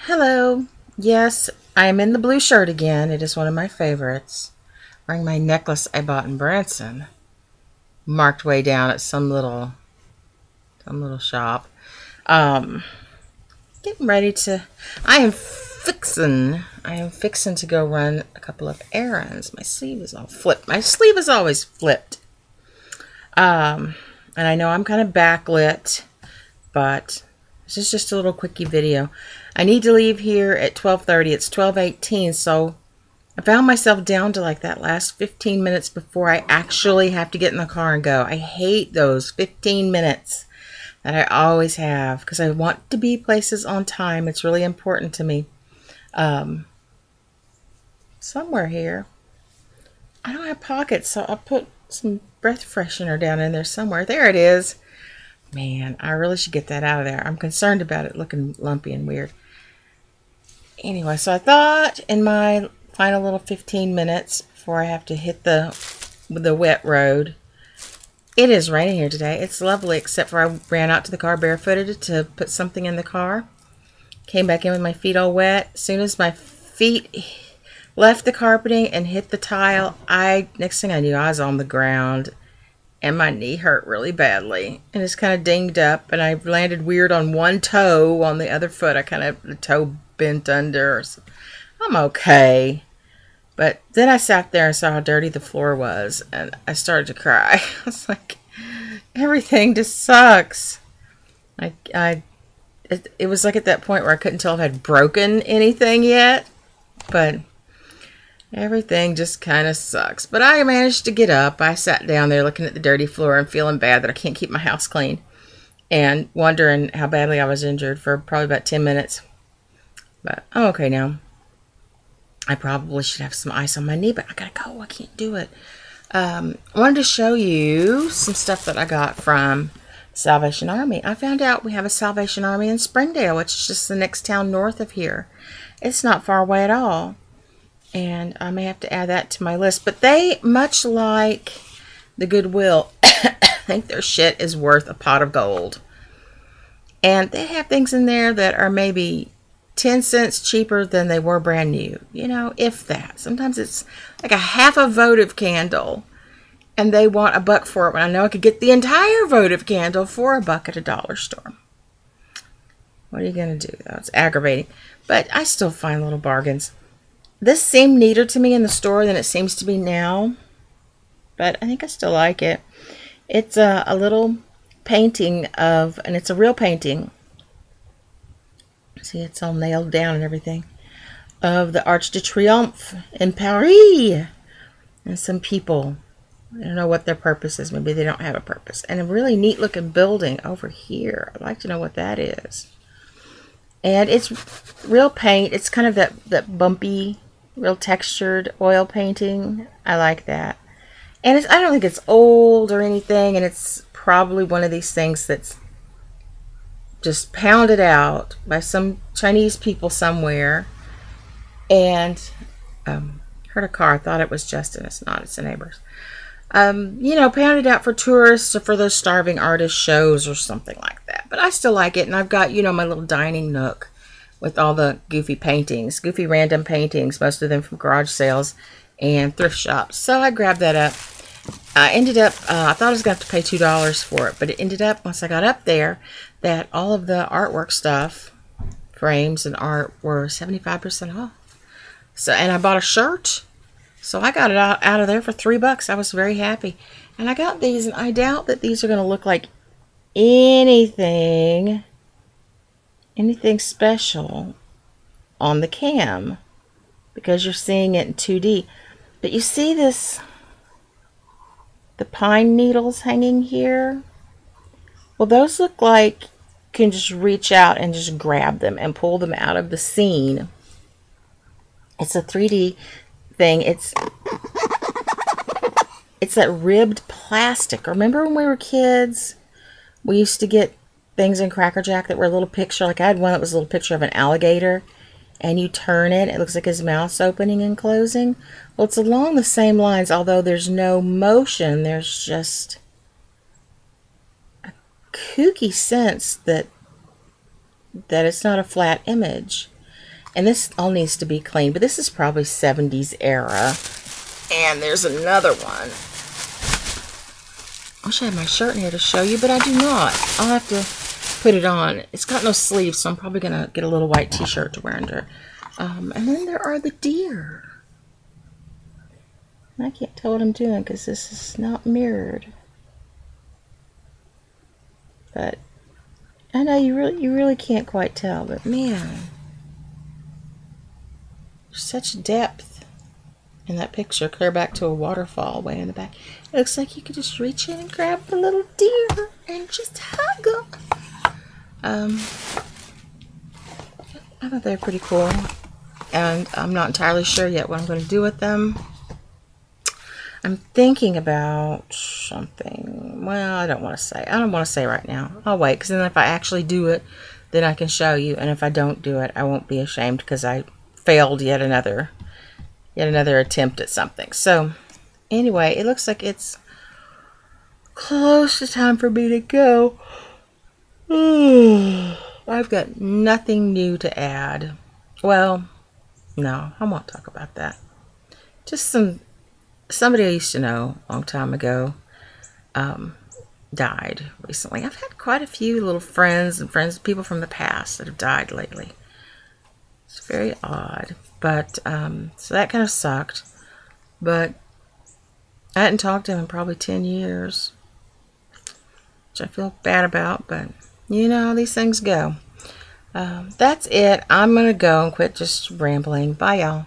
Hello. Yes, I am in the blue shirt again. It is one of my favorites. Wearing my necklace I bought in Branson. Marked way down at some little shop. Um, Getting ready to. I am fixing to go run a couple of errands. My sleeve is all flipped. My sleeve is always flipped. And I know I'm kind of backlit, but this is just a little quickie video. I need to leave here at 12:30. It's 12:18, so I found myself down to like that last 15 minutes before I actually have to get in the car and go. I hate those 15 minutes that I always have because I want to be places on time. It's really important to me. Somewhere here. I don't have pockets, so I'll put some breath freshener down in there somewhere. There it is. Man, I really should get that out of there. I'm concerned about it looking lumpy and weird. Anyway, so I thought in my final little 15 minutes before I have to hit the wet road. It is raining here today. It's lovely, except for I ran out to the car barefooted to put something in the car. Came back in with my feet all wet. As soon as my feet left the carpeting and hit the tile, next thing I knew, I was on the ground. And my knee hurt really badly. And it's kind of dinged up. And I landed weird on one toe. On the other foot, the toe bent under. So I'm okay. But then I sat there and saw how dirty the floor was. And I started to cry. I was like, everything just sucks. It was like at that point where I couldn't tell if I'd broken anything yet. But everything just kind of sucks. But I managed to get up. I sat down there looking at the dirty floor and feeling bad that I can't keep my house clean. And wondering how badly I was injured for probably about 10 minutes. But I'm okay now. I probably should have some ice on my knee, but I gotta go. I can't do it. I wanted to show you some stuff that I got from Salvation Army. I found out we have a Salvation Army in Springdale, which is just the next town north of here. It's not far away at all. And I may have to add that to my list. But they, much like the Goodwill, think their shit is worth a pot of gold. And they have things in there that are maybe 10 cents cheaper than they were brand new. You know, if that. Sometimes it's like a half a votive candle. And they want $1 for it. When I know I could get the entire votive candle for $1 at a dollar store. What are you going to do, though? It's aggravating. But I still find little bargains. This seemed neater to me in the store than it seems to be now. But I think I still like it. It's a little painting of, and it's a real painting. See, it's all nailed down and everything. Of the Arc de Triomphe in Paris. And some people. I don't know what their purpose is. Maybe they don't have a purpose. And a really neat looking building over here. I'd like to know what that is. And it's real paint. It's kind of that bumpy, real textured oil painting. I like that. And I don't think it's old or anything. And it's probably one of these things that's just pounded out by some Chinese people somewhere. And heard a car. I thought it was Justin. It's not. It's the neighbors. You know, pounded out for tourists or for those starving artist shows or something like that. But I still like it. And I've got, you know, my little dining nook with all the goofy paintings, goofy random paintings, most of them from garage sales and thrift shops. So I grabbed that up. I ended up, I thought I was going to have to pay $2 for it, but it ended up, once I got up there, that all of the artwork stuff, frames and art, were 75% off. So, and I bought a shirt, so I got it out of there for $3. I was very happy. And I got these, and I doubt that these are going to look like anything special on the cam because you're seeing it in 2D. But you see this, the pine needles hanging here? Well, those look like you can just reach out and just grab them and pull them out of the scene. It's a 3D thing. It's that ribbed plastic. Remember when we were kids? We used to get things in Cracker Jack that were a little picture. Like I had one that was a little picture of an alligator. And you turn it. It looks like his mouth's opening and closing. Well, it's along the same lines. Although there's no motion. There's just a kooky sense that it's not a flat image. And this all needs to be cleaned, but this is probably 70s era. And there's another one. I wish I had my shirt in here to show you, but I do not. I'll have to put it on. It's got no sleeves, so I'm probably going to get a little white t-shirt to wear under. And then there are the deer. I can't tell what I'm doing because this is not mirrored. But I know you really can't quite tell, but man, there's such depth in that picture, clear back to a waterfall way in the back. It looks like you could just reach in and grab the little deer and just hug them. I thought they were pretty cool, and I'm not entirely sure yet what I'm going to do with them. I'm thinking about something. Well, I don't want to say. I don't want to say right now. I'll wait, because then if I actually do it, then I can show you, and if I don't do it, I won't be ashamed because I failed yet another attempt at something. So anyway, it looks like it's close to time for me to go. I've got nothing new to add. Well, no, I won't talk about that. Just somebody I used to know a long time ago died recently. I've had quite a few little friends, people from the past that have died lately. It's very odd. But, so that kind of sucked. But I hadn't talked to him in probably 10 years. Which I feel bad about, but you know how these things go. That's it. I'm going to go and quit just rambling. Bye, y'all.